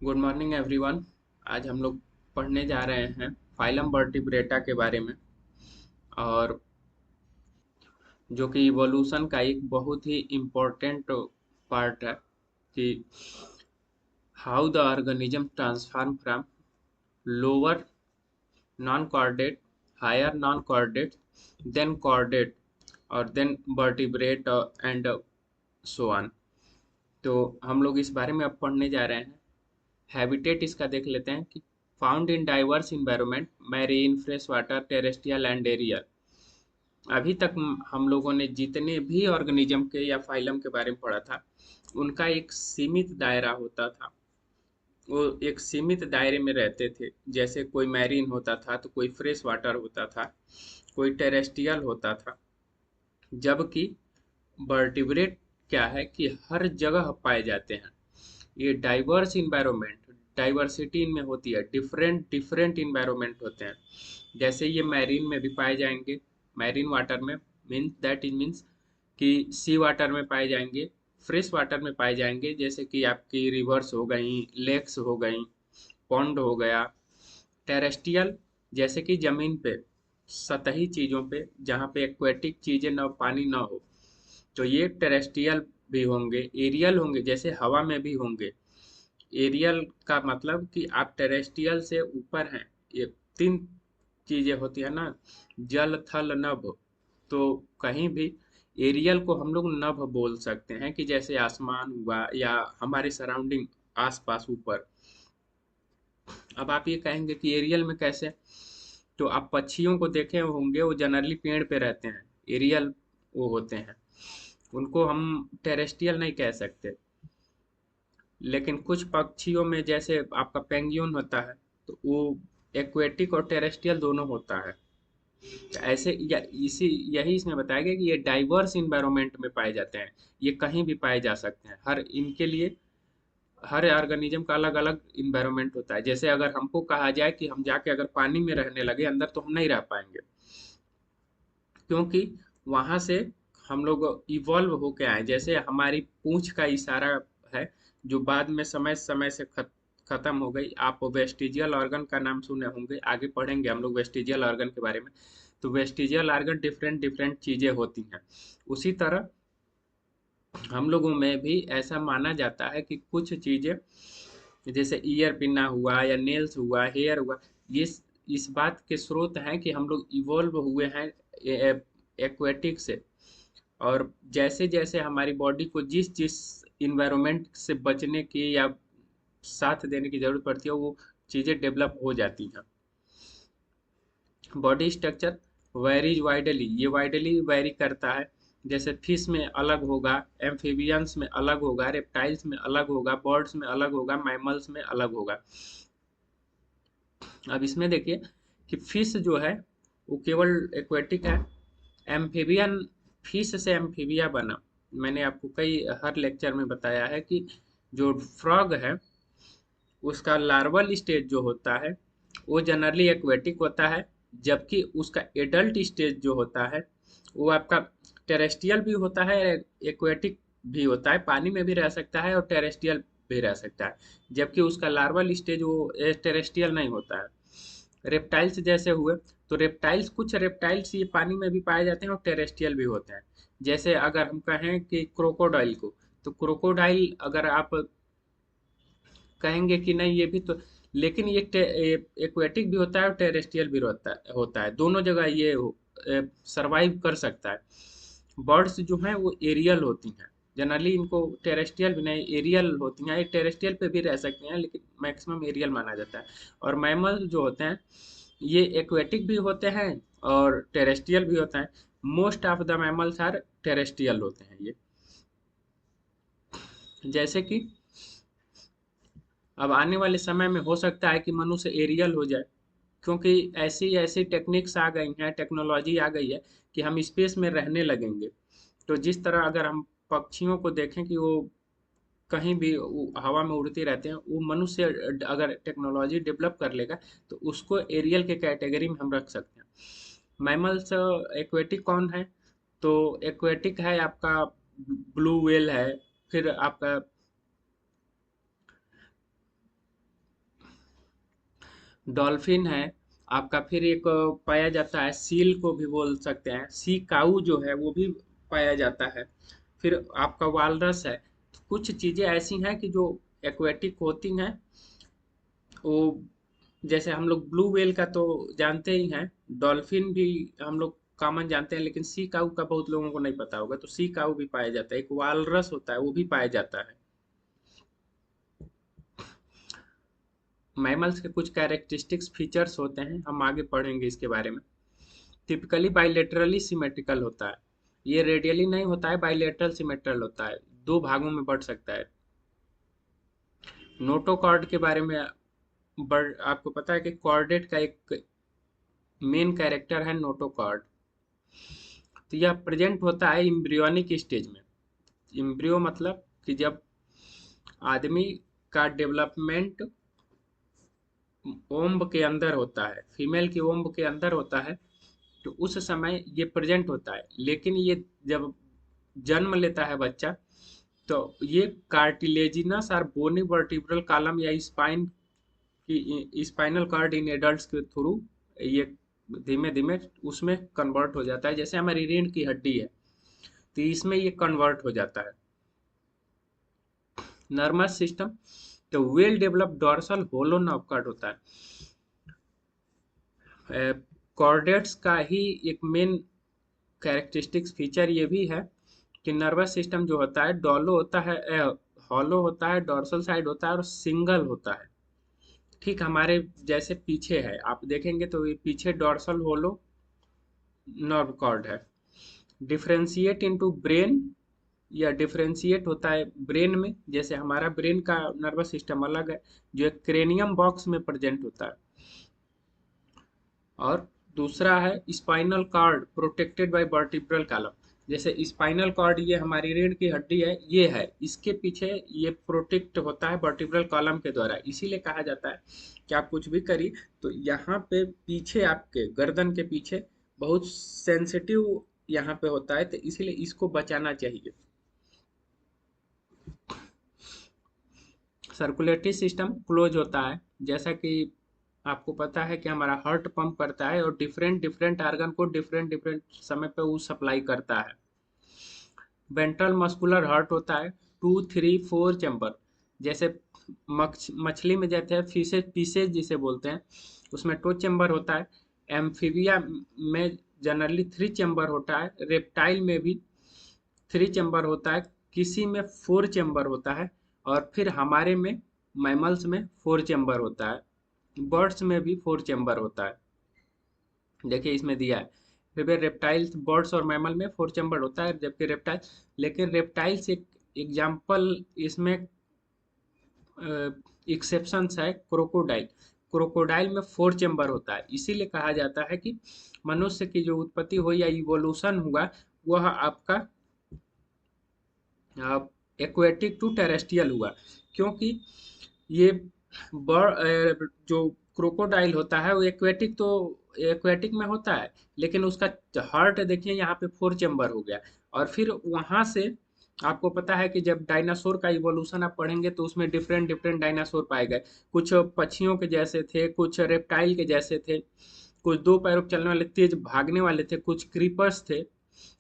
Good morning everyone. आज हम लोग पढ़ने जा रहे हैं फाइलम वर्टिब्रेटा के बारे में, और जो कि इवोल्यूशन का एक बहुत ही इम्पोर्टेंट पार्ट है कि how the organism transform from lower non chordate, higher non chordate, then chordate और then vertebrate and so on. तो हम लोग इस बारे में अब पढ़ने जा रहे हैं। हैबिटेट इसका देख लेते हैं कि found in diverse environment, marine, fresh water, terrestrial and aerial. अभी तक हम लोगों ने जितने भी ऑर्गेनिज्म के या फाइलम के बारे में पढ़ा था, उनका एक सीमित दायरा होता था। वो एक सीमित दायरे में रहते थे। जैसे कोई मैरीन होता था तो कोई फ्रेश वाटर होता था, कोई टेरेस्ट्रियल होता था। जबकि वर्टिब्रेट क्या है कि हर जगह पाए जाते हैं। ये डाइवर्स इन्वायरमेंट, डाइवर्सिटी इनमें होती है, डिफरेंट डिफरेंट इन्वायरमेंट होते हैं। जैसे ये मैरीन में भी पाए जाएंगे, मैरीन वाटर में, मीन्स दैट इज मीन्स कि सी वाटर में पाए जाएंगे, फ्रेश वाटर में पाए जाएंगे, जैसे कि आपकी रिवर्स हो गई, लेक्स हो गई, पॉन्ड हो गया। टेरेस्ट्रियल जैसे कि जमीन पे सतही चीजों पे, जहाँ पे एक्वेटिक चीजें न, पानी ना हो, तो ये टेरेस्ट्रियल भी होंगे। एरियल होंगे जैसे हवा में भी होंगे। एरियल का मतलब कि आप टेरेस्ट्रियल से ऊपर हैं। ये तीन चीजें होती है ना, जल थल नभ। तो कहीं भी एरियल को हम लोग नभ बोल सकते हैं, कि जैसे आसमान हुआ या हमारे सराउंडिंग, आसपास, ऊपर। अब आप ये कहेंगे कि एरियल में कैसे, तो आप पक्षियों को देखे होंगे, वो जनरली पेड़ पे रहते हैं, एरियल वो होते हैं। उनको हम टेरेस्ट्रियल नहीं कह सकते। लेकिन कुछ पक्षियों में जैसे आपका पेंगुइन होता है, तो वो एक्वेटिक और टेरेस्ट्रियल दोनों होता है। तो ऐसे इसी यही इसमें बताया गया कि ये डाइवर्स इन्वायरमेंट में पाए जाते हैं। ये कहीं भी पाए जा सकते हैं। हर इनके लिए हर ऑर्गेनिज्म का अलग अलग इन्वायरमेंट होता है। जैसे अगर हमको कहा जाए कि हम जाके अगर पानी में रहने लगे अंदर, तो हम नहीं रह पाएंगे, क्योंकि वहां से हम लोग इवॉल्व होके आए। जैसे हमारी पूंछ का इशारा है, जो बाद में समय समय से खत्म हो गई। आप वेस्टिजियल ऑर्गन का नाम सुने होंगे, आगे पढ़ेंगे हम लोग वेस्टिजियल ऑर्गन के बारे में। तो वेस्टिजियल ऑर्गन डिफरेंट डिफरेंट चीजें होती हैं। उसी तरह हम लोगों में भी ऐसा माना जाता है कि कुछ चीजें, जैसे ईयर पिन्ना हुआ या नेल्स हुआ, हेयर हुआ, ये इस बात के स्रोत हैं कि हम लोग इवॉल्व हुए हैं एक्वेटिक से। और जैसे जैसे हमारी बॉडी को जिस जिस इन्वायरमेंट से बचने की या साथ देने की जरूरत पड़ती है, वो चीजें डेवलप हो जाती हैं। बॉडी स्ट्रक्चर वेरीज वाइडली, ये वाइडली वेरी करता है। जैसे फिश में अलग होगा, एम्फीबियंस में अलग होगा, रेप्टाइल्स में अलग होगा, बर्ड्स में अलग होगा, मैमल्स में अलग होगा। अब इसमें देखिए कि फिश जो है वो केवल एक्वेटिक है। एम्फीबियन, फिश से एम्फीबिया बना। मैंने आपको कई हर लेक्चर में बताया है कि जो फ्रॉग है, उसका लार्वल स्टेज जो होता है वो जनरली एक्वेटिक होता है। जबकि उसका एडल्ट स्टेज जो होता है वो आपका टेरेस्ट्रियल भी होता है, एक्वेटिक भी होता है, पानी में भी रह सकता है और टेरेस्ट्रियल भी रह सकता है। जबकि उसका लार्वल स्टेज वो टेरेस्ट्रियल नहीं होता है। रेप्टाइल्स जैसे हुए, तो रेप्टाइल्स, कुछ रेप्टाइल्स ये पानी में भी पाए जाते हैं और टेरेस्ट्रियल भी होते हैं। जैसे अगर हम कहें कि क्रोकोडाइल को, तो क्रोकोडाइल अगर आप कहेंगे कि नहीं ये भी तो, लेकिन ये एक्वेटिक भी होता है और टेरेस्ट्रियल भी होता है, दोनों जगह ये सरवाइव कर सकता है। बर्ड्स जो हैं वो एरियल होती हैं, जनरली इनको टेरेस्ट्रियल भी नहीं, एरियल होती हैं। ये टेरेस्ट्रियल पे भी रह सकती हैं, लेकिन मैक्सिमम एरियल माना जाता है। और मैमल जो होते हैं ये एक्वेटिक भी होते हैं और टेरेस्ट्रियल भी होते हैं। Most of the mammals are terrestrial होते हैं ये। जैसे कि अब आने वाले समय में हो सकता है कि मनुष्य एरियल हो जाए, क्योंकि ऐसी ऐसी टेक्निक्स आ गई हैं, टेक्नोलॉजी आ गई है कि हम स्पेस में रहने लगेंगे। तो जिस तरह अगर हम पक्षियों को देखें कि वो कहीं भी हवा में उड़ते रहते हैं, वो मनुष्य अगर टेक्नोलॉजी डेवलप कर लेगा तो उसको एरियल के कैटेगरी में हम रख सकते हैं। मैमल्स एक्वेटिक कौन है, तो एक्वेटिक है आपका ब्लू व्हेल है, फिर आपका डॉल्फिन है आपका, फिर एक पाया जाता है, सील को भी बोल सकते हैं, सी काऊ जो है वो भी पाया जाता है। फिर आपका वालरस है। तो कुछ चीजें ऐसी हैं कि जो एक्वेटिक होती हैं। वो जैसे हम लोग ब्लू व्हेल का तो जानते ही हैं, डॉल्फिन भी हम लोग कॉमन जानते हैं, लेकिन सी काऊ का बहुत लोगों को नहीं पता होगा। तो सी काऊ भी पाया जाता है, एक वालरस होता है वो भी पाया जाता है। मैमल्स के कुछ कैरेक्टरिस्टिक्स फीचर्स होते हैं, हम आगे पढ़ेंगे इसके बारे में। टिपिकली बाइलेटरली सिमेट्रिकल होता है। ये रेडियली नहीं होता है, बाइलेटरल सिमेट्रल होता है, दो भागों में बढ़ सकता है। नोटोकॉर्ड के बारे में आपको पता है कि कॉर्डेट का एक मेन कैरेक्टर है नोटोकॉर्ड। तो यह प्रेजेंट होता है इम्ब्रियोनिक स्टेज में। इम्ब्रियो मतलब कि जब आदमी का डेवलपमेंट ओम्ब के अंदर होता है, फीमेल की ओम्ब के अंदर होता है, तो उस समय ये प्रेजेंट होता है। लेकिन ये जब जन्म लेता है बच्चा, तो ये कार्टिलेजिनस और बोनी वर्टिब्रल कॉलम या स्पाइन की स्पाइनल कार्ड इन एडल्ट्स के थ्रू ये धीमे धीमे उसमें कन्वर्ट हो जाता है। जैसे हमारी रीढ़ की हड्डी है, तो इसमें ये कन्वर्ट हो जाता है। नर्वस सिस्टम, तो well developed dorsal hollow nerve होता है। कॉर्डेट्स का ही एक मेन कैरेक्टरिस्टिक्स फीचर ये भी है कि नर्वस सिस्टम जो होता है डॉलो होता है, हॉलो होता है, डोर्सल साइड होता है और सिंगल होता है। ठीक हमारे जैसे पीछे है, आप देखेंगे तो ये पीछे डोर्सल होलो नर्व कॉर्ड है। डिफरेंशिएट इनटू ब्रेन, या डिफरेंशिएट होता है ब्रेन में। जैसे हमारा ब्रेन का नर्वस सिस्टम अलग है, जो एक क्रेनियम बॉक्स में प्रेजेंट होता है। और दूसरा है spinal cord protected by vertebral column. जैसे स्पाइनल कॉर्ड ये हमारी रीढ़ की हड्डी है, ये है, इसके पीछे ये प्रोटेक्ट होता है वर्टिब्रल कॉलम के द्वारा। इसीलिए कहा जाता है कि आप कुछ भी करिए तो यहाँ पे पीछे आपके गर्दन के पीछे बहुत सेंसिटिव यहाँ पे होता है, तो इसीलिए इसको बचाना चाहिए। सर्कुलेटरी सिस्टम क्लोज होता है। जैसा कि आपको पता है कि हमारा हार्ट पंप करता है और डिफरेंट डिफरेंट ऑर्गन को डिफरेंट डिफरेंट समय पे वो सप्लाई करता है। वेंट्रल मस्कुलर हार्ट होता है, 2 3 4 चैम्बर। जैसे मछली में जैसे फिशेज पीसेज जिसे बोलते हैं, उसमें 2 चैम्बर होता है। एम्फीबिया में जनरली 3 चैम्बर होता है। रेप्टाइल में भी 3 चैम्बर होता है। किसी में 4 चैम्बर होता है। और फिर हमारे में मैमल्स में 4 चैम्बर होता है। बर्ड्स में भी 4 चैम्बर होता है। देखिए इसमें दिया है। फिर रेप्टाइल्स, बर्ड्स और मैमल में 4 चैम्बर होता है, जबकि रेप्टाइल, लेकिन रेप्टाइल्स एक एग्जाम्पल इसमें एक्सेप्शंस है, क्रोकोडाइल। क्रोकोडाइल में 4 चैम्बर होता है। इसीलिए कहा जाता है कि मनुष्य की जो उत्पत्ति हुई या इवोल्यूशन हुआ, वह आपका एक्वेटिक टू टेरेस्ट्रियल हुआ। क्योंकि ये जो क्रोकोडाइल होता है वो एक्वेटिक में होता है, लेकिन उसका हार्ट देखिए यहाँ पे 4 चैम्बर हो गया। और फिर वहां से आपको पता है कि जब डायनासोर का इवोल्यूशन आप पढ़ेंगे तो उसमें डिफरेंट डिफरेंट डायनासोर पाए गए। कुछ पक्षियों के जैसे थे, कुछ रेप्टाइल के जैसे थे, कुछ 2 पैरों पे चलने वाले तेज भागने वाले थे, कुछ क्रीपर्स थे,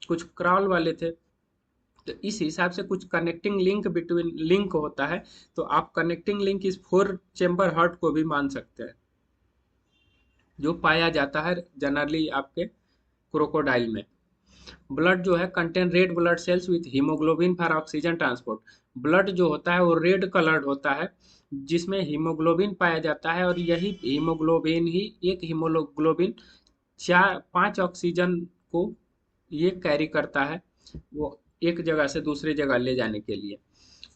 कुछ क्रॉल वाले थे। तो इस हिसाब से कुछ कनेक्टिंग लिंक बिटवीन लिंक होता है। तो आप कनेक्टिंग लिंक इस 4 चैम्बर हार्ट को भी मान सकते हैं, जो पाया जाता है जनरली आपके क्रोकोडाइल में। ब्लड जो है contain red blood cells with haemoglobin for oxygen transport. Blood जो होता है वो रेड कलर्ड होता है, जिसमें हीमोग्लोबिन पाया जाता है। और यही हीमोग्लोबिन ही एक हीमोग्लोबिन 5 ऑक्सीजन को ये कैरी करता है, वो एक जगह से दूसरी जगह ले जाने के लिए।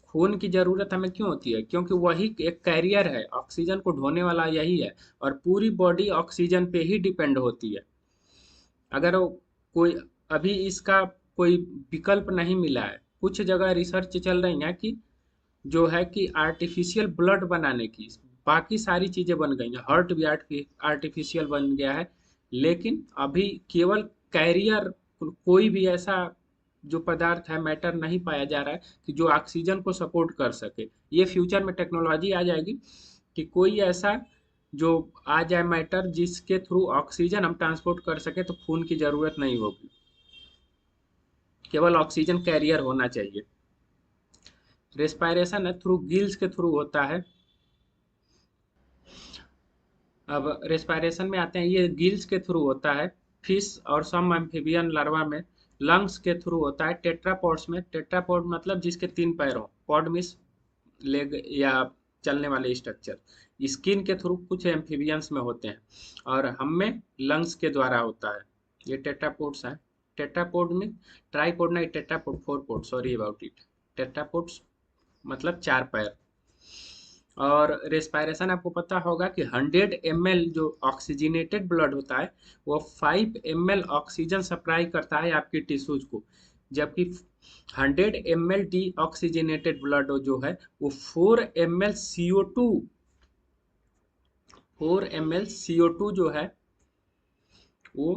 खून की जरूरत हमें क्यों होती है? क्योंकि वही एक कैरियर है, ऑक्सीजन को ढोने वाला यही है। और पूरी बॉडी ऑक्सीजन पे ही डिपेंड होती है। अगर कोई अभी इसका कोई विकल्प नहीं मिला है, कुछ जगह रिसर्च चल रही है कि जो है कि आर्टिफिशियल ब्लड बनाने की। बाकी सारी चीजें बन गई हैं, हार्ट भी आर्टिफिशियल बन गया है, लेकिन अभी केवल कैरियर, कोई भी ऐसा जो पदार्थ है, मैटर नहीं पाया जा रहा है कि जो ऑक्सीजन को सपोर्ट कर सके। ये फ्यूचर में टेक्नोलॉजी आ जाएगी कि कोई ऐसा जो आ जाए मैटर जिसके थ्रू ऑक्सीजन हम ट्रांसपोर्ट कर सके, तो खून की जरूरत नहीं होगी, केवल ऑक्सीजन कैरियर होना चाहिए। रेस्पायरेशन है थ्रू गिल्स के थ्रू होता है। अब रेस्पायरेशन में आते हैं, ये गिल्स के थ्रू होता है। फिश और सम एम्फीबियन लार्वा में लंग्स के थ्रू होता है। टेट्रापॉड्स में, टेट्रापॉड मतलब जिसके 3 पैर हो, पॉड मीन्स लेग या चलने वाले स्ट्रक्चर, स्किन के थ्रू कुछ एम्फीबियंस में होते हैं, और हम में लंग्स के द्वारा होता है। ये टेट्रापोड्स हैं। टेट्रापोड में ट्राईपोड नहीं, tetrapod 4 pod, sorry about it. Tetrapods मतलब 4 पैर। और रेस्पायरेशन आपको पता होगा कि 100 ml जो ऑक्सीजनेटेड ब्लड होता है, वो 5 ml ऑक्सीजन सप्लाई करता है आपकी टिश्यूज को, जबकि 100 ml डी ऑक्सीजनेटेड ब्लड जो है वो 4 ml CO2, 4 ml CO2 जो है वो,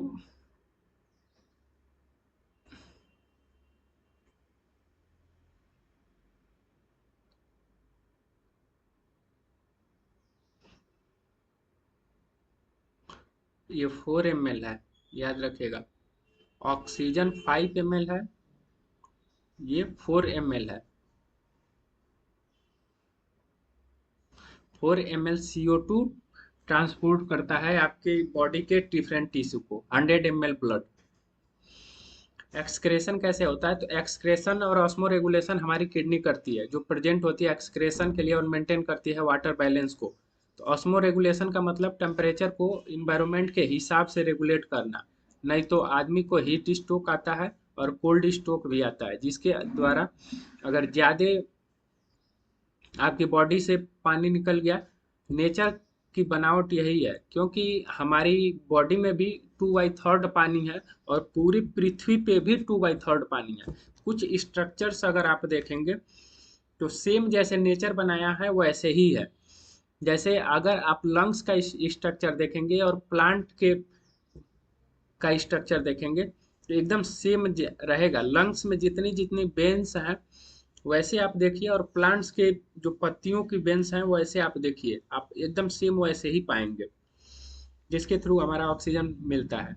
ये 4 ml है, याद रखिएगा। ऑक्सीजन 5 ml है, ये 4 ml है। 4 ml CO2 ट्रांसपोर्ट करता है आपके बॉडी के डिफरेंट टिश्यू को, 100 ml ब्लड। एक्सक्रेशन कैसे होता है, तो एक्सक्रेशन और ऑस्मो रेगुलेशन हमारी किडनी करती है, जो प्रेजेंट होती है एक्सक्रेशन के लिए और मेंटेन करती है वाटर बैलेंस को। तो ऑस्मो रेगुलेशन का मतलब टेम्परेचर को इन्वायरमेंट के हिसाब से रेगुलेट करना। नहीं तो आदमी को हीट स्ट्रोक आता है और कोल्ड स्ट्रोक भी आता है, जिसके द्वारा अगर ज़्यादा आपकी बॉडी से पानी निकल गया, नेचर की बनावट यही है, क्योंकि हमारी बॉडी में भी 2/3 पानी है, और पूरी पृथ्वी पे भी 2/3 पानी है। कुछ स्ट्रक्चर्स अगर आप देखेंगे तो सेम जैसे नेचर बनाया है वैसे ही है। जैसे अगर आप लंग्स का स्ट्रक्चर देखेंगे और प्लांट के का स्ट्रक्चर देखेंगे तो एकदम सेम रहेगा। लंग्स में जितनी जितनी वेन्स हैं वैसे आप देखिए, और प्लांट्स के जो पत्तियों की वेन्स हैं वैसे आप देखिए, आप एकदम सेम वैसे ही पाएंगे, जिसके थ्रू हमारा ऑक्सीजन मिलता है।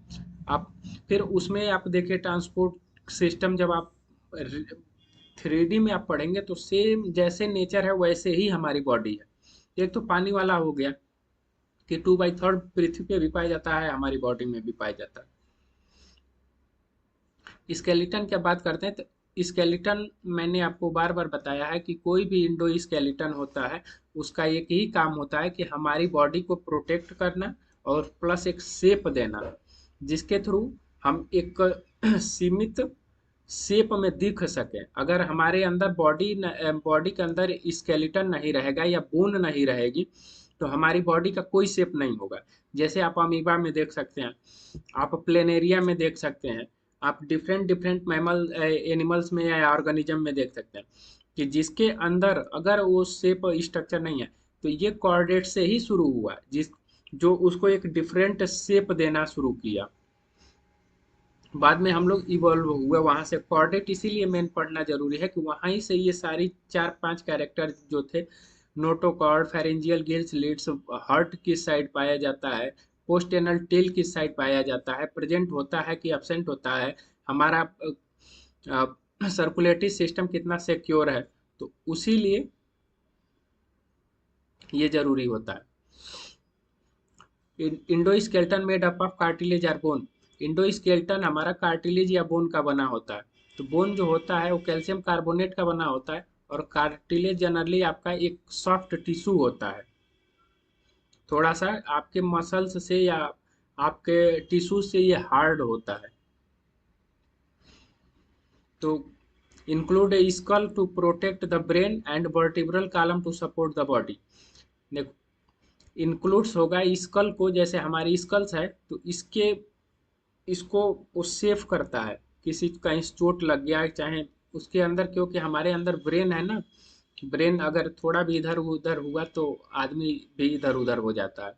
आप फिर उसमें आप देखिए ट्रांसपोर्ट सिस्टम, जब आप 3D में आप पढ़ेंगे तो सेम जैसे नेचर है वैसे ही हमारी बॉडी है। एक तो पानी वाला हो गया कि 2/3 पृथ्वी पे भी पाया जाता है, हमारी बॉडी में भी पाया जाता है। स्केलेटन की बात करते हैं तो स्केलेटन मैंने आपको बार बार बताया है कि कोई भी इंडो स्केलेटन होता है, उसका एक ही काम होता है कि हमारी बॉडी को प्रोटेक्ट करना और प्लस एक शेप देना, जिसके थ्रू हम एक सीमित शेप में दिख सके। अगर हमारे अंदर बॉडी के अंदर स्केलेटन नहीं रहेगा या बोन नहीं रहेगी, तो हमारी बॉडी का कोई शेप नहीं होगा। जैसे आप अमीबा में देख सकते हैं, आप प्लेनेरिया में देख सकते हैं, आप डिफरेंट डिफरेंट मैमल एनिमल्स में या ऑर्गेनिज्म में देख सकते हैं कि जिसके अंदर अगर वो शेप स्ट्रक्चर नहीं है, तो ये कॉर्डेट से ही शुरू हुआ, जिस जो उसको एक डिफरेंट शेप देना शुरू किया। बाद में हम लोग इवॉल्व हुए वहां से। कॉर्डेट इसीलिए मेन पढ़ना जरूरी है कि वहीं से ये सारी 4-5 कैरेक्टर जो थे, notochord, pharyngeal gills, lids, heart किस साइड पाया जाता है, पोस्ट एनल टेल किस साइड पाया जाता है, प्रेजेंट होता है कि एब्सेंट होता है, हमारा सर्कुलेटरी सिस्टम कितना सिक्योर है, तो उसी लिए ये जरूरी होता है। Endoskeleton made up of cartilage और बोन। इंडोस्केलेटन हमारा कार्टिलेज या बोन का बना होता है। तो बोन जो होता है वो कैल्शियम कार्बोनेट का बना होता है, और कार्टिलेज जनरली आपका एक सॉफ्ट टिश्यू होता है, थोड़ा सा आपके मसल्स से या आपके टिश्यू से ये हार्ड होता है। तो include a skull to protect the brain and vertebral column to support the body. देखो, इंक्लूड्स होगा स्कल को, जैसे हमारी स्कल्स है तो इसके इसको वो सेफ करता है, किसी कहीं चोट लग गया है चाहे उसके अंदर, क्योंकि हमारे अंदर ब्रेन है ना, ब्रेन अगर थोड़ा भी इधर उधर हुआ तो आदमी भी इधर उधर हो जाता है।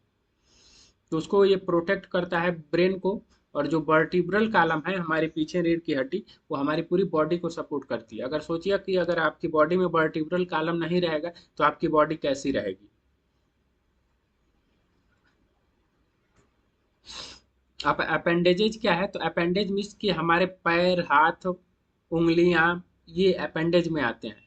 तो उसको ये प्रोटेक्ट करता है ब्रेन को। और जो वर्टिब्रल कॉलम है, हमारे पीछे रीढ़ की हड्डी, वो हमारी पूरी बॉडी को सपोर्ट करती है। अगर सोचिए कि अगर आपकी बॉडी में वर्टिब्रल कॉलम नहीं रहेगा तो आपकी बॉडी कैसी रहेगी। अब अपेंडेजेज क्या है? तो अपेंडेज मीन्स कि हमारे पैर, हाथ, उंगलियां, ये अपेंडेज में आते हैं,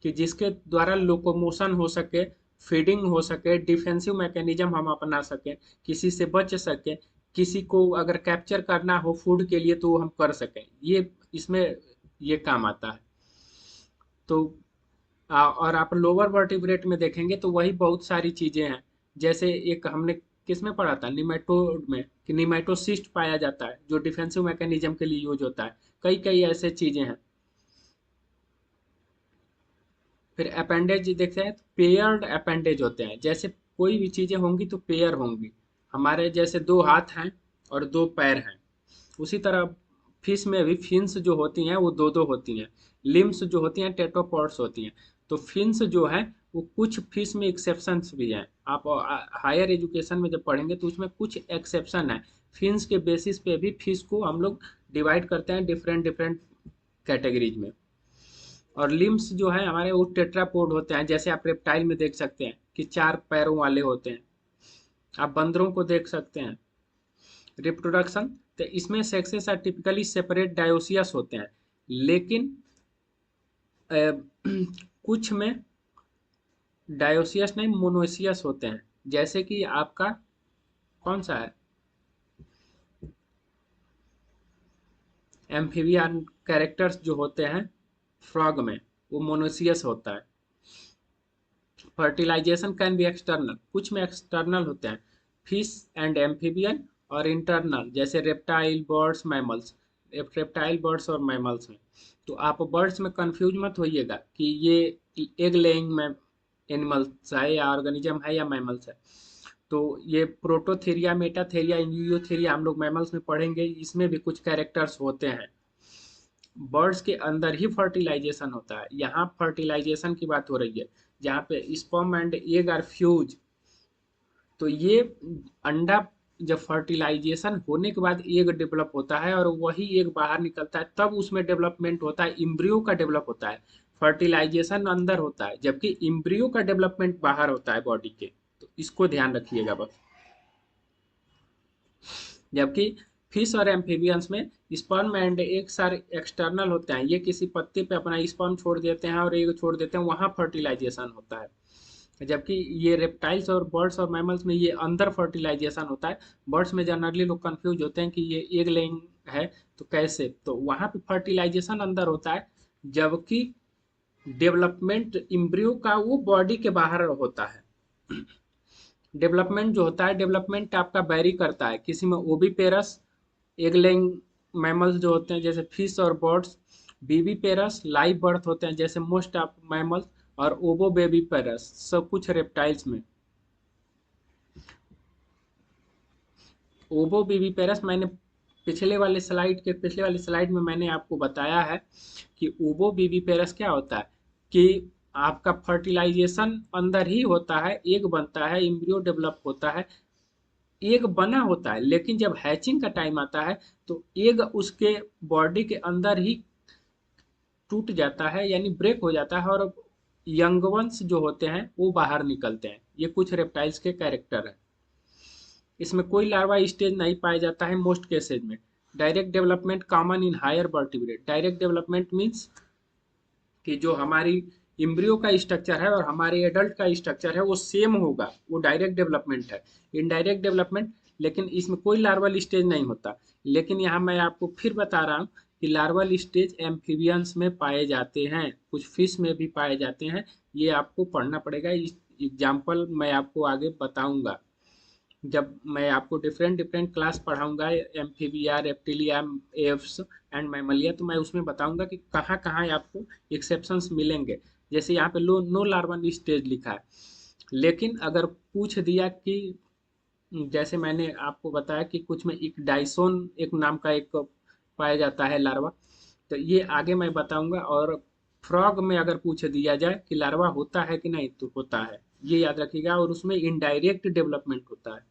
कि जिसके द्वारा लोकोमोशन हो सके, फीडिंग हो सके, डिफेंसिव मैकेनिज्म हम अपना सकें, किसी से बच सके, किसी को अगर कैप्चर करना हो फूड के लिए तो वो हम कर सकें, ये इसमें ये काम आता है। तो और आप लोअर वर्टिब्रेट में देखेंगे तो वही बहुत सारी चीजें हैं। जैसे एक हमने किस में पढ़ा था, निमेटोड में, कि निमेटोसिस्ट पाया जाता है जो डिफेंसिव मैकेनिज्म के लिए यूज होता है। कई कई ऐसे चीजें हैं। फिर अपेंडेज देखते हैं तो पेयर्ड अपेंडेज होते हैं। जैसे कोई भी चीजें होंगी तो पेयर होंगी। हमारे जैसे दो हाथ हैं और दो पैर हैं, उसी तरह फिश में भी फिन्स जो होती हैं वो दो दो होती हैं। लिम्स जो होती हैं टेट्रोपॉड्स होती हैं। तो फिन्स जो है वो कुछ फिश में एक्सेप्शंस भी हैं। आप हायर एजुकेशन में जब पढ़ेंगे तो उसमें कुछ एक्सेप्शन है। फिन्स के बेसिस पे भी फिश को हम लोग डिवाइड करते हैं डिफरेंट डिफरेंट कैटेगरीज में। और लिम्स जो है हमारे वो टेट्रापोड होते हैं। जैसे आप रेप्टाइल में देख सकते हैं कि चार पैरों वाले होते हैं। आप बंदरों को देख सकते हैं। रिप्रोडक्शन, तो इसमें sexes are typically separate dioecious होते हैं, लेकिन अ, कुछ में डायोसियस नहीं मोनोसियस होते हैं। जैसे कि आपका कौन सा है, एम्फीबियन कैरेक्टर्स जो होते हैं फ्रॉग में, वो मोनोसियस होता है। फर्टिलाइजेशन कैन बी एक्सटर्नल, कुछ में एक्सटर्नल होते हैं, फिश एंड एम्फीबियन, और इंटरनल जैसे reptile, birds, mammals. Reptile, birds और मैमल्स में। तो आप बर्ड्स में कंफ्यूज मत होइएगा कि ये एग लेइंग में एनिमल्स है या ऑर्गेनिज्म है या मैमल्स है। तो ये प्रोटोथेरिया, मेटाथेरिया, इंयूथेरिया हम लोग मैमल्स में पढ़ेंगे, इसमें भी कुछ कैरेक्टर्स होते हैं। बर्ड्स के अंदर ही फर्टिलाइजेशन होता है। यहाँ फर्टिलाइजेशन की बात हो रही है, जहाँ पे sperm and egg are fuse. तो ये अंडा जब फर्टिलाइजेशन होने के बाद एग डेवलप होता है और वही एग बाहर निकलता है, तब उसमें डेवलपमेंट होता है, इम्ब्रियो का डेवलप होता है। फर्टिलाइजेशन अंदर होता है जबकि इम्ब्रियो का डेवलपमेंट बाहर होता है बॉडी के। तो इसको ध्यान रखिएगा बस। जबकि फिश और एम्फीबियंस में स्पर्म एंड एग सारे एक्सटर्नल होते हैं। ये किसी पत्ते पे अपना स्पर्म छोड़ देते हैं और एग छोड़ देते हैं, वहां फर्टिलाइजेशन होता है। जबकि ये रेप्टाइल्स और बर्ड्स और मैमल्स में ये अंदर फर्टिलाइजेशन होता है। बर्ड्स में जनरली लोग कंफ्यूज होते हैं कि ये एग लेइंग है तो कैसे, तो वहां पे फर्टिलाइजेशन अंदर होता है, जबकि डेवलपमेंट इम्ब्रियो का वो बॉडी के बाहर होता है। डेवलपमेंट जो होता है, डेवलपमेंट आपका वेरी करता है। किसी में ओबीपेरस एग लेइंग मैमल्स जो होते हैं जैसे फिश और बर्ड्स, बीबी पेरस लाइव बर्थ होते हैं जैसे मोस्ट ऑफ मैमल्स, और ओबो बेबी पेरस सब कुछ रेप्टाइल्स में। ओबो बेबी पेरस मैंने पिछले वाली स्लाइड में मैंने आपको बताया है कि ओबो बेबी पेरस क्या होता है, कि आपका फर्टिलाइजेशन अंदर ही होता है, एग बनता है, इम्ब्रियो डेवलप होता है, एग बना होता है, लेकिन जब हैचिंग का टाइम आता है तो एग उसके बॉडी के अंदर ही टूट जाता है, यानी ब्रेक हो जाता है, और यंग वंस जो होते हैं वो बाहर निकलते हैं। ये कुछ रेप्टाइल्स के कैरेक्टर हैं। इसमें कोई लार्वा स्टेज नहीं पाया जाता है मोस्ट केसेज में। Direct development common in higher vertebrate. Direct development means कि जो हमारी इम्ब्रियो का स्ट्रक्चर है और हमारे एडल्ट का स्ट्रक्चर है वो सेम होगा, वो डायरेक्ट डेवलपमेंट है। इनडायरेक्ट डेवलपमेंट, लेकिन इसमें कोई लार्वल स्टेज नहीं होता। लेकिन यहाँ मैं आपको फिर बता रहा हूँ कि लार्वल स्टेज एम्फीबियंस में पाए जाते हैं, कुछ फिश में भी पाए जाते हैं। ये आपको पढ़ना पड़ेगा, इस एग्जाम्पल मैं आपको आगे बताऊंगा जब मैं आपको डिफरेंट डिफरेंट क्लास पढ़ाऊंगा, एम्फीबिया, रेप्टिलिया, एव्स एंड मैमलिया। तो मैं उसमें बताऊंगा कि कहाँ कहाँ आपको एक्सेप्शंस मिलेंगे। जैसे यहाँ पे लो नो लार्वन स्टेज लिखा है, लेकिन अगर पूछ दिया कि जैसे मैंने आपको बताया कि कुछ में एक डाइसोन एक नाम का एक पाया जाता है लार्वा, तो ये आगे मैं बताऊंगा। और फ्रॉग में अगर पूछ दिया जाए कि लार्वा होता है कि नहीं, तो होता है, ये याद रखिएगा, और उसमें इनडायरेक्ट डेवलपमेंट होता है।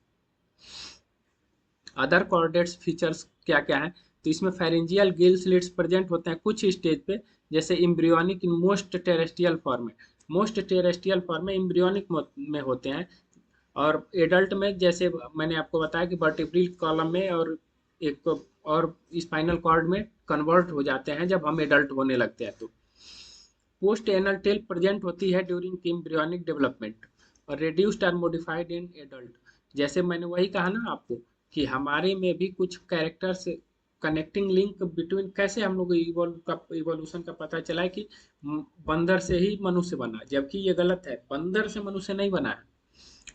अदर कॉर्डेट्स फीचर्स क्या क्या है, तो इसमें फेरेंजियल गिल स्लिट्स प्रेजेंट होते हैं कुछ स्टेज पे, जैसे embryonic in most terrestrial form में। मोस्ट टेरेस्ट्रियल फॉर्म में इम्ब्रियोनिक में होते हैं। और एडल्ट में जैसे मैंने आपको बताया कि वर्टिब्रल कॉलम में और एक और स्पाइनल कॉर्ड में कन्वर्ट हो जाते हैं जब हम एडल्ट होने लगते हैं। तो पोस्ट एनल टेल प्रेजेंट होती है ड्यूरिंग एम्ब्रियोनिक डेवलपमेंट और रिड्यूस्ड और मॉडिफाइड इन एडल्ट। जैसे मैंने वही कहा ना आपको कि हमारे में भी कुछ कैरेक्टर्स कनेक्टिंग लिंक बिटवीन, कैसे हम लोग इवोल्यूशन का पता चला है कि बंदर से ही मनुष्य बना, जबकि ये गलत है, बंदर से मनुष्य नहीं बना है।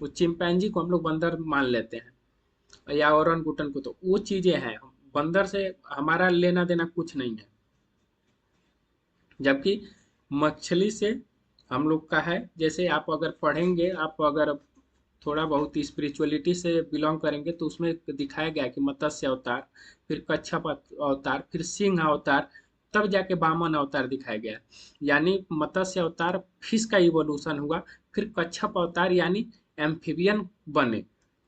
वो चिंपैंजी को हम लोग बंदर मान लेते हैं या ओरंगुटन को, तो वो चीजें हैं, बंदर से हमारा लेना देना कुछ नहीं है। जबकि मछली से हम लोग का है। जैसे आप अगर पढ़ेंगे, आप अगर थोड़ा बहुत स्पिरिचुअलिटी से बिलोंग करेंगे तो उसमें दिखाया गया है कि मत्स्य अवतार, फिर कच्छप अवतार, फिर सिंह अवतार, तब जाके वामन अवतार दिखाया गया है। यानी मत्स्य अवतार फिश का इवोल्यूशन हुआ, फिर कच्छप अवतार यानी एम्फिबियन बने,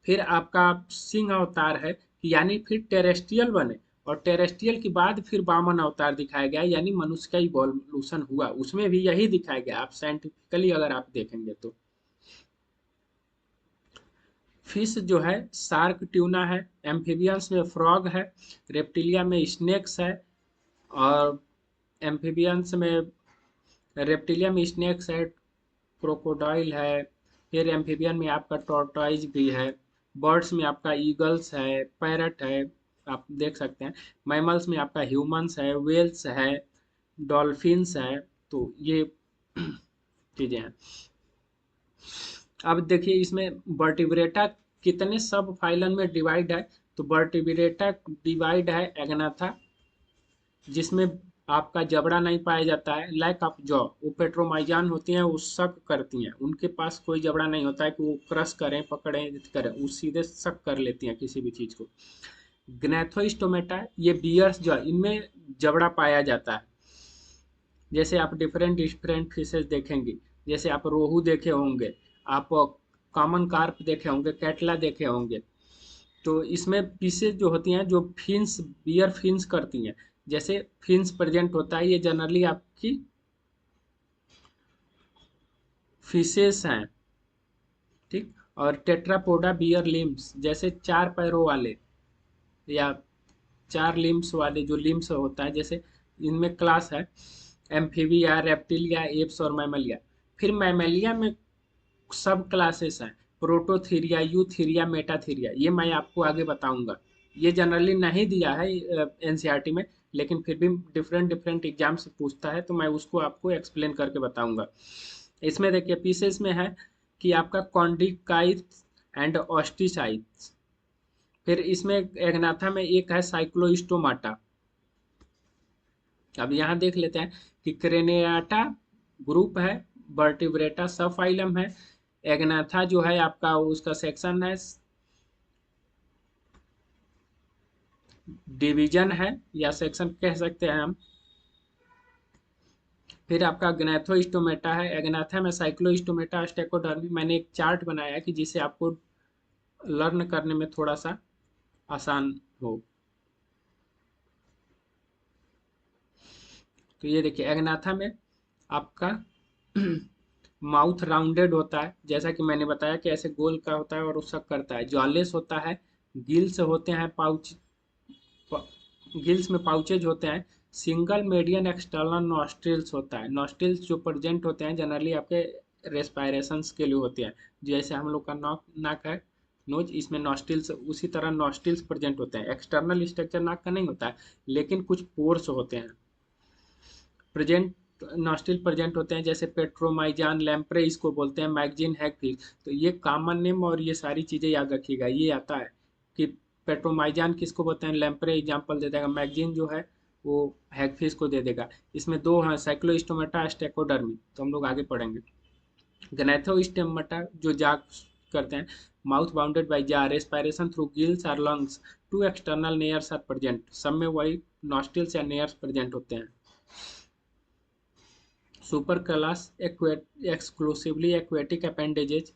फिर आपका सिंह अवतार है यानी फिर टेरेस्ट्रियल बने, और टेरेस्ट्रियल के बाद फिर वामन अवतार दिखाया गया, यानी मनुष्य का इवोल्यूशन हुआ, उसमें भी यही दिखाया गया। आप साइंटिफिकली अगर आप देखेंगे तो फिश जो है शार्क ट्यूना है, एम्फिबियंस में फ्रॉग है, रेप्टिलिया में स्नेक्स है, और एम्फिबियंस में रेप्टिलिया में स्नेक्स है, क्रोकोडाइल है, फिर एम्फिबियन में आपका टॉर्टोइज भी है, बर्ड्स में आपका ईगल्स है, पैरट है, आप देख सकते हैं। मैमल्स में आपका ह्यूमंस है, वेल्स है, डॉल्फिन्स है। तो ये चीजें हैं। अब देखिए इसमें वर्टिब्रेटा कितने सब फाइलन में डिवाइड है। तो वर्टिब्रेटा डिवाइड है एग्नाथा, जिसमें आपका जबड़ा नहीं पाया जाता है, लैक ऑफ जॉ। वो पेट्रोमाइजान होती हैं, वो शक करती हैं, उनके पास कोई जबड़ा नहीं होता है कि वो क्रश करें, पकड़ें, करें, वो सीधे शक कर लेती हैं किसी भी चीज को। ग्नेथोस्टोमेटा ये बियर्स जो है, इनमें जबड़ा पाया जाता है। जैसे आप डिफरेंट डिफरेंट फिशेज देखेंगे, जैसे आप रोहू देखे होंगे, आप कॉमन कार्प देखे होंगे, कैटला देखे होंगे। तो इसमें पीसेज जो होती हैं, जो फिन्स बियर फिन्स करती हैं, जैसे फिन्स प्रेजेंट होता है, ये जनरली आपकी फिशेस हैं। ठीक। और टेट्रापोडा बियर लिम्स, जैसे चार पैरों वाले या चार लिम्स वाले, जो लिम्स होता है, जैसे इनमें क्लास है एम्फीबिया, रेप्टिलिया, एप्स और मैमलिया। फिर मैमलिया में सब क्लासेस हैं, प्रोटोथीरिया, यूथीरिया, मेटाथीरिया, ये मैं आपको आगे बताऊंगा। ये जनरली नहीं दिया है एनसीईआरटी में, लेकिन फिर भी डिफरेंट डिफरेंट एग्जाम से पूछता है, तो मैं उसको आपको एक्सप्लेन करके बताऊंगा। इसमें देखिए पीसेस में है कि आपका कॉन्डिकाइट्स एंड ऑस्टिसाइट्स। फिर इसमें एग्नाथा में एक है साइक्लोस्टोमाटा। अब यहाँ देख लेते हैं कि क्रेनियाटा ग्रुप है, वर्टिब्रेटा सब फाइलम है, एग्नाथा जो है आपका उसका सेक्शन है, डिवीजन है या सेक्शन कह सकते हैं हम। फिर आपका ग्नैथोस्टोमेटा है, एग्नाथा में साइक्लोस्टोमेटा, स्टेकोडर्मी। मैंने एक चार्ट बनाया है कि जिसे आपको लर्न करने में थोड़ा सा आसान हो। तो ये देखिए एग्नाथा में आपका माउथ राउंडेड होता है, जैसा कि मैंने बताया कि ऐसे गोल का होता है और उसका करता है, जॉलेस होता है, गिल्स होते हैं, पाउच गिल्स में पाउचेज होते हैं, सिंगल मीडियन एक्सटर्नल नॉस्ट्रिल्स होता है। नॉस्ट्रिल्स जो प्रेजेंट होते हैं जनरली आपके रेस्पायरेशन के लिए होते हैं, जैसे हम लोग का नाक है, नोज, इसमें नॉस्ट्रिल्स, उसी तरह नॉस्ट्रिल्स प्रेजेंट होते हैं। एक्सटर्नल स्ट्रक्चर नाक का नहीं होता है, लेकिन कुछ पोर्स होते हैं प्रेजेंट, नॉस्ट्रिल प्रेजेंट होते हैं, जैसे पेट्रोमाइजान, लैम्प्रे इसको बोलते हैं, मैगजीन, हैगफिश। तो ये कॉमन नेम और ये सारी चीज़ें याद रखिएगा। ये आता है कि पेट्रोमाइजान किसको बोलते हैं, लैम्प्रे एग्जाम्पल दे देगा, मैगजीन जो है वो हैगफिश को दे देगा। इसमें दो हैं, साइक्लोस्टोमेटा, स्टेकोडर्मी, तो हम लोग आगे पढ़ेंगे। ग्नैथोस्टोमेटा जो जाग करते हैं, mouth bounded by jaws, respiration through gills और lungs, two external nares are present, सब में वही नॉस्ट्रिल्स या नेयर्स प्रेजेंट होते हैं। Super class exclusively aquatic appendages,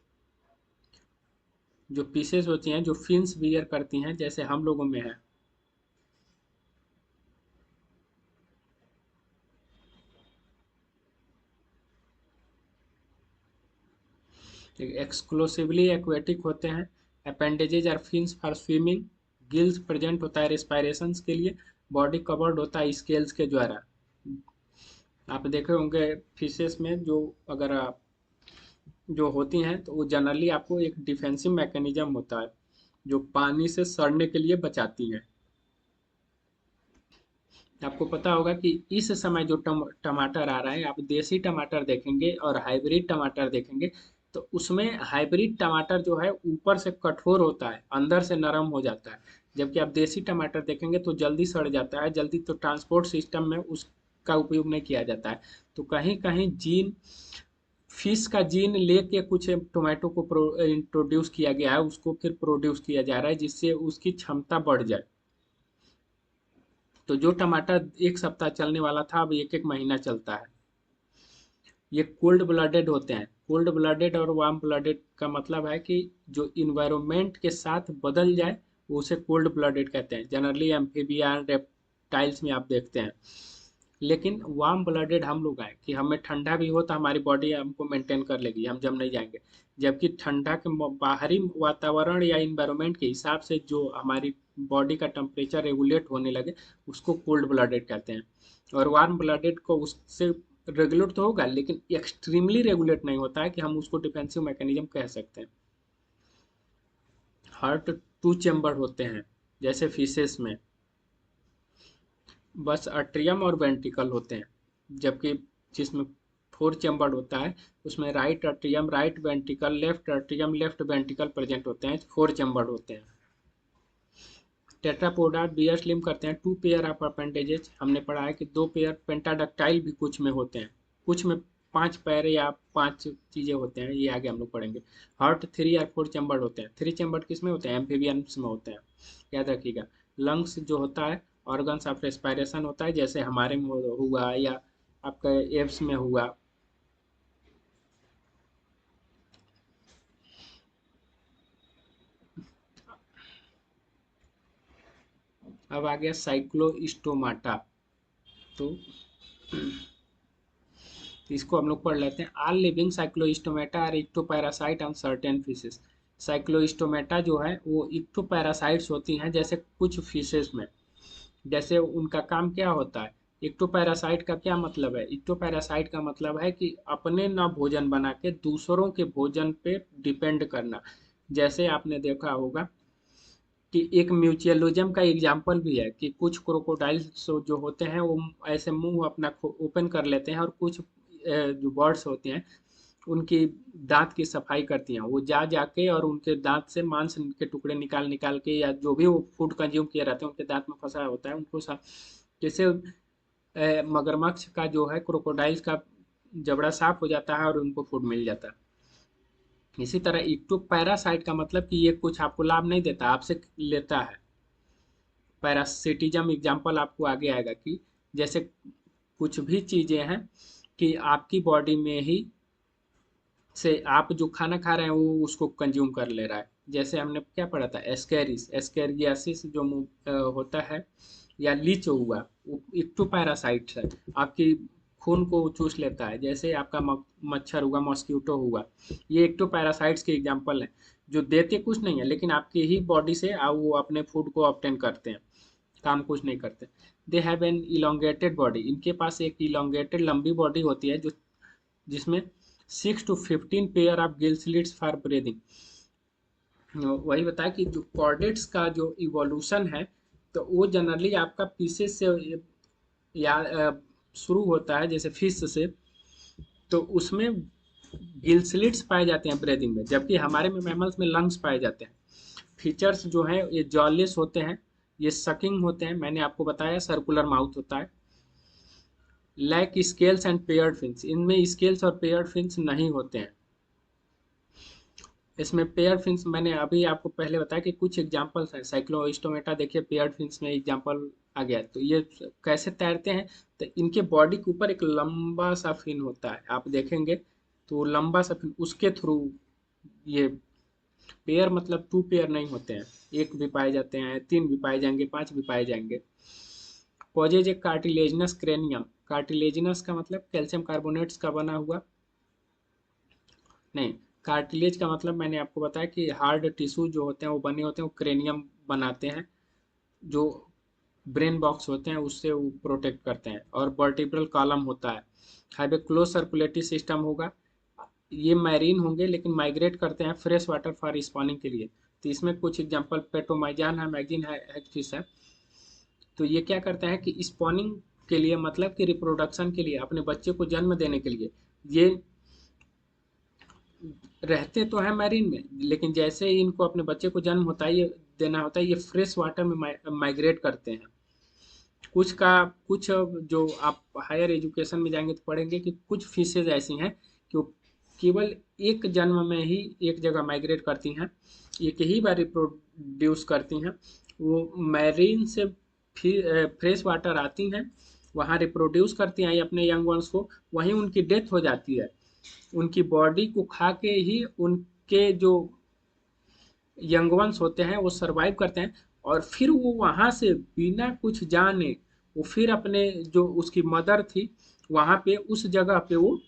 जो पीसेस होती हैं जो फिन्स बियर करती हैं, जैसे हम लोगों में है। एक्सक्लूसिवली एक्वेटिक होते हैं। Appendages are fins for swimming. Gills present होता है रेस्पायरेशन के लिए। बॉडी कवर्ड होता है स्केल्स के द्वारा। आप देखे होंगे फिशेस में जो, अगर आप जो होती हैं तो वो जनरली आपको एक डिफेंसिव मैकेनिज्म होता है जो पानी से सड़ने के लिए बचाती हैं। आपको पता होगा कि इस समय जो टमाटर आ रहा है, आप देसी टमाटर देखेंगे और हाइब्रिड टमाटर देखेंगे, तो उसमें हाइब्रिड टमाटर जो है ऊपर से कठोर होता है, अंदर से नरम हो जाता है। जबकि आप देसी टमाटर देखेंगे तो जल्दी सड़ जाता है, जल्दी, तो ट्रांसपोर्ट सिस्टम में उसका उपयोग नहीं किया जाता है। तो कहीं कहीं जीन, फिश का जीन लेके कुछ टोमेटो को इंट्रोड्यूस किया गया है, उसको फिर प्रोड्यूस किया जा रहा है जिससे उसकी क्षमता बढ़ जाए। तो जो टमाटर एक सप्ताह चलने वाला था, अब एक एक महीना चलता है। ये कोल्ड ब्लडेड होते हैं। कोल्ड ब्लडेड और वार्म ब्लडेड का मतलब है कि जो इन्वायरमेंट के साथ बदल जाए वो उसे कोल्ड ब्लडेड कहते हैं। जनरली एम्फीबिया रेप्टाइल्स में आप देखते हैं। लेकिन वार्म ब्लडेड हम लोग हैं कि हमें ठंडा भी हो तो हमारी बॉडी हमको मेंटेन कर लेगी, हम जम नहीं जाएंगे। जबकि ठंडा के बाहरी वातावरण या इन्वायरमेंट के हिसाब से जो हमारी बॉडी का टेम्परेचर रेगुलेट होने लगे उसको कोल्ड ब्लडेड कहते हैं। और वार्म ब्लडेड को उससे रेगुलेट तो होगा लेकिन एक्सट्रीमली रेगुलेट नहीं होता है कि हम उसको डिफेंसिव मैकेनिज्म कह सकते हैं। हार्ट टू चेम्बर होते हैं जैसे फिशेस में, बस अट्रियम और वेंट्रिकल होते हैं। जबकि जिसमें फोर चेम्बर्ड होता है उसमें right atrium, right ventricle, left atrium, left ventricle present होते हैं, फोर चेम्बर्ड होते हैं। टेट्रापोडा बियर स्लिम करते हैं टू पेयर ऑफ अपेंडेजेज। हमने पढ़ा है कि दो पेयर। पेंटाडक्टाइल भी कुछ में होते हैं, कुछ में पांच पैर या पांच चीजें होते हैं, ये आगे हम लोग पढ़ेंगे। हार्ट थ्री या फोर चैम्बर्ड होते हैं। थ्री चैम्बर्ड किस में होते हैं? एम्फीबियंस में होते हैं, याद रखिएगा। लंग्स जो होता है ऑर्गन्स ऑफ रेस्पायरेशन होता है, जैसे हमारे में हुआ या आपका एब्स में हुआ। अब आ गया साइक्लोस्टोमाटा। तो इसको हम लोग पढ़ लेते हैं। All living cyclostomata are ectoparasite on certain fishes. Cyclostomata जो है वो इक्टोपैरासाइट्स होती हैं जैसे कुछ फिशेस में। जैसे उनका काम क्या होता है? इक्टोपैरासाइट का क्या मतलब है? इक्टोपैरासाइट का मतलब है कि अपने न भोजन बना के दूसरों के भोजन पे डिपेंड करना। जैसे आपने देखा होगा कि एक म्यूचुअलिज्म का एग्जाम्पल भी है कि कुछ क्रोकोडाइल्स जो होते हैं वो ऐसे मुंह अपना ओपन कर लेते हैं, और कुछ जो बर्ड्स होती हैं उनकी दांत की सफाई करती हैं। वो जा जाके और उनके दांत से मांस के टुकड़े निकाल निकाल के, या जो भी वो फूड कंज्यूम किए रहते हैं उनके दांत में फंसा होता है उनको जैसे मगरमच्छ का जो है, क्रोकोडाइल्स का जबड़ा साफ हो जाता है और उनको फूड मिल जाता है। इसी तरह इक्टोपैरासाइट का मतलब कि ये कुछ आपको लाभ नहीं देता, आपसे लेता है। पैरासिटिज्म एग्जाम्पल आपको आगे आएगा कि जैसे कुछ भी चीजें हैं कि आपकी बॉडी में ही से आप जो खाना खा रहे हैं वो उसको कंज्यूम कर ले रहा है। जैसे हमने क्या पढ़ा था, एस्केरिस एस्केरियासिस जो होता है, या लीच हुआ, वो इक्टोपैरासाइट है, आपकी खून को चूस लेता है। जैसे आपका मच्छर हुआ, मॉस्किटो हुआ, ये इक्टोपैरासाइट्स के एग्जाम्पल है जो देते कुछ नहीं है लेकिन आपकी ही बॉडी से वो अपने फूड को ऑब्टेन करते हैं, काम कुछ नहीं करते। They have an elongated body, इनके पास एक इलोंगेटेड लंबी बॉडी होती है जो जिसमें 6 to 15 pair of gill slits for breathing. वही बताया कि जो कॉर्डेट्स का जो इवोल्यूशन है, तो वो जनरली आपका पीसेस से या शुरू होता है जैसे फिश से। तो उसमें गिल स्लिट्स पाए जाते हैं ब्रीदिंग में, जबकि हमारे में मैमल्स में लंग्स पाए जाते हैं। फीचर्स जो हैं ये जॉलेस होते हैं, ये सकिंग होते हैं, मैंने आपको बताया सर्कुलर माउथ होता है। Lack scales and paired fins, इनमें स्केल्स और पेयर्ड फिन्स नहीं होते हैं। इसमें पेयर फिन्स मैंने अभी आपको पहले बताया कि कुछ एग्जांपल्स हैं। साइक्लोस्टोमेटा देखिए पेयर फिन्स में एग्जांपल आ गया। तो ये कैसे तैरते हैं? तो इनके बॉडी के ऊपर एक लंबा सा फिन होता है, आप देखेंगे तो लंबा सा फिन, उसके थ्रू ये पेयर, मतलब टू पेयर नहीं होते हैं, एक भी पाए जाते हैं, तीन भी पाए जाएंगे, पांच भी पाए जाएंगे। पॉजेज एक कार्टिलेजिनस क्रेनियम। कार्टिलेजिनस का मतलब कैल्शियम कार्बोनेट्स का बना हुआ, नहीं, कार्टिलेज का मतलब मैंने आपको बताया कि हार्ड टिश्यू जो होते हैं वो बने होते हैं, वो क्रेनियम बनाते हैं, जो ब्रेन बॉक्स होते हैं उससे वो प्रोटेक्ट करते हैं। और वर्टिब्रल कॉलम होता है, have a close circulatory system होगा। ये मैरीन होंगे लेकिन माइग्रेट करते हैं फ्रेश वाटर फॉर स्पॉनिंग के लिए। तो इसमें कुछ एग्जांपल पेट्रोमाइजान है, मैगजीन है, एक्टिस है। तो ये क्या करते हैं कि स्पॉनिंग के लिए, मतलब कि रिप्रोडक्शन के लिए, अपने बच्चे को जन्म देने के लिए, ये रहते तो हैं मैरीन में, लेकिन जैसे ही इनको अपने बच्चे को जन्म होता है, ये देना होता है, ये फ्रेश वाटर में माइग्रेट करते हैं। कुछ का कुछ जो आप हायर एजुकेशन में जाएंगे तो पढ़ेंगे कि कुछ फिशेज ऐसी हैं कि वो केवल एक जन्म में ही एक जगह माइग्रेट करती हैं, एक ही बार रिप्रोड्यूस करती हैं। वो मैरीन से फ्रेश वाटर आती हैं, वहाँ रिप्रोड्यूस करती हैं अपने यंग वंस को, वहीं उनकी डेथ हो जाती है। उनकी बॉडी को खा के ही उनके जो यंगवंस होते हैं वो सरवाइव करते हैं, और फिर वो वहां से बिना कुछ जाने वो फिर अपने जो उसकी मदर थी वहां पे उस जगह पे वो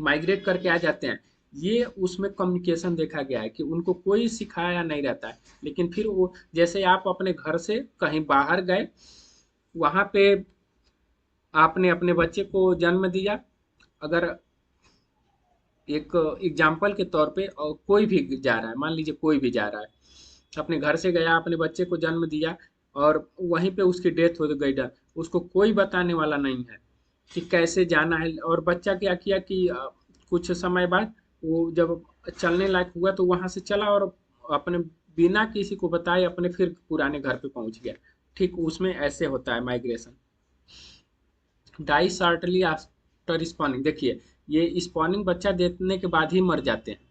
माइग्रेट करके आ जाते हैं। ये उसमें कम्युनिकेशन देखा गया है कि उनको कोई सिखाया नहीं रहता है, लेकिन फिर वो जैसे आप अपने घर से कहीं बाहर गए, वहां पे आपने अपने बच्चे को जन्म दिया, अगर एक एग्जाम्पल के तौर पे, और कोई भी जा रहा है, मान लीजिए कोई भी जा रहा है, अपने घर से गया, अपने बच्चे को जन्म दिया, और वहीं पे उसकी डेथ हो गई, उसको कोई बताने वाला नहीं है कि कैसे जाना है। और बच्चा क्या किया कि कुछ समय बाद वो जब चलने लायक हुआ तो वहां से चला, और अपने बिना किसी को बताए अपने फिर पुराने घर पे पहुंच गया। ठीक उसमें ऐसे होता है migration. Die shortly after spawning, देखिए ये स्पॉनिंग बच्चा देने के बाद ही मर जाते हैं।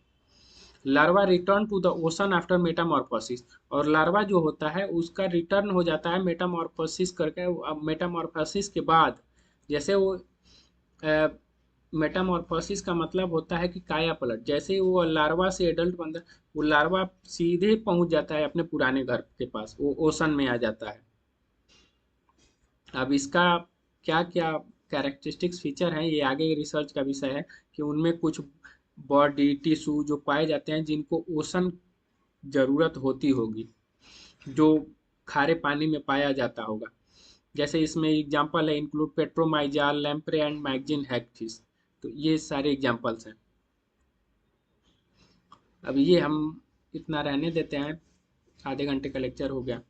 Larva return to the ocean after metamorphosis, और लार्वा जो होता है उसका रिटर्न हो जाता है मेटामॉर्फोसिस करके। मेटामॉर्फोसिस के बाद जैसे वो मेटामॉर्फोसिस का मतलब होता है कि काया पलट, जैसे ही वो लार्वा से एडल्ट बनता है, वो लार्वा सीधे पहुंच जाता है अपने पुराने घर के पास, वो ओशन में आ जाता है। अब इसका क्या क्या कैरेक्टरिस्टिक्स फीचर हैं, ये आगे रिसर्च का विषय है कि उनमें कुछ बॉडी टिश्यू जो पाए जाते हैं जिनको ओशन जरूरत होती होगी, जो खारे पानी में पाया जाता होगा। जैसे इसमें एग्जांपल है, इंक्लूड पेट्रोमाइजाल, लैम्प्रे एंड मैगजीन हैक्टिस। तो ये सारे एग्जांपल्स हैं। अब ये हम इतना रहने देते हैं, आधे घंटे का लेक्चर हो गया।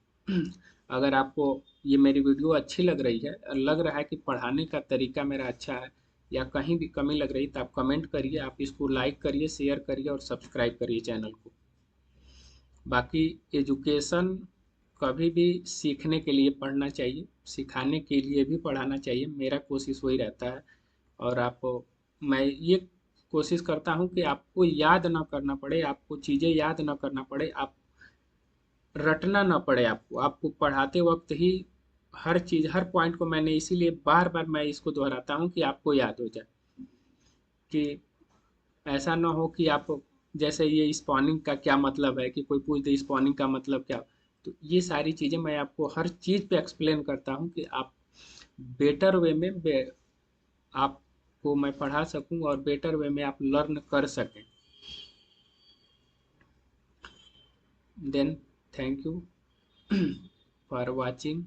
अगर आपको ये मेरी वीडियो अच्छी लग रही है, लग रहा है कि पढ़ाने का तरीका मेरा अच्छा है, या कहीं भी कमी लग रही, तो आप कमेंट करिए, आप इसको लाइक करिए, शेयर करिए और सब्सक्राइब करिए चैनल को। बाकी एजुकेशन कभी भी सीखने के लिए पढ़ना चाहिए, सिखाने के लिए भी पढ़ाना चाहिए, मेरा कोशिश वही रहता है। और आप, मैं ये कोशिश करता हूँ कि आपको याद ना करना पड़े, आपको चीज़ें याद ना करना पड़े, आप रटना ना पड़े, आपको आपको पढ़ाते वक्त ही हर चीज़, हर पॉइंट को मैंने इसीलिए बार बार मैं इसको दोहराता हूँ कि आपको याद हो जाए, कि ऐसा ना हो कि आप, जैसे ये स्पॉनिंग का क्या मतलब है, कि कोई पूछ दे स्पॉनिंग का मतलब क्या। तो ये सारी चीज़ें मैं आपको हर चीज़ पे एक्सप्लेन करता हूँ कि आप बेटर वे में आपको मैं पढ़ा सकूँ, और बेटर वे में आप लर्न कर सकें। Then thank you for watching.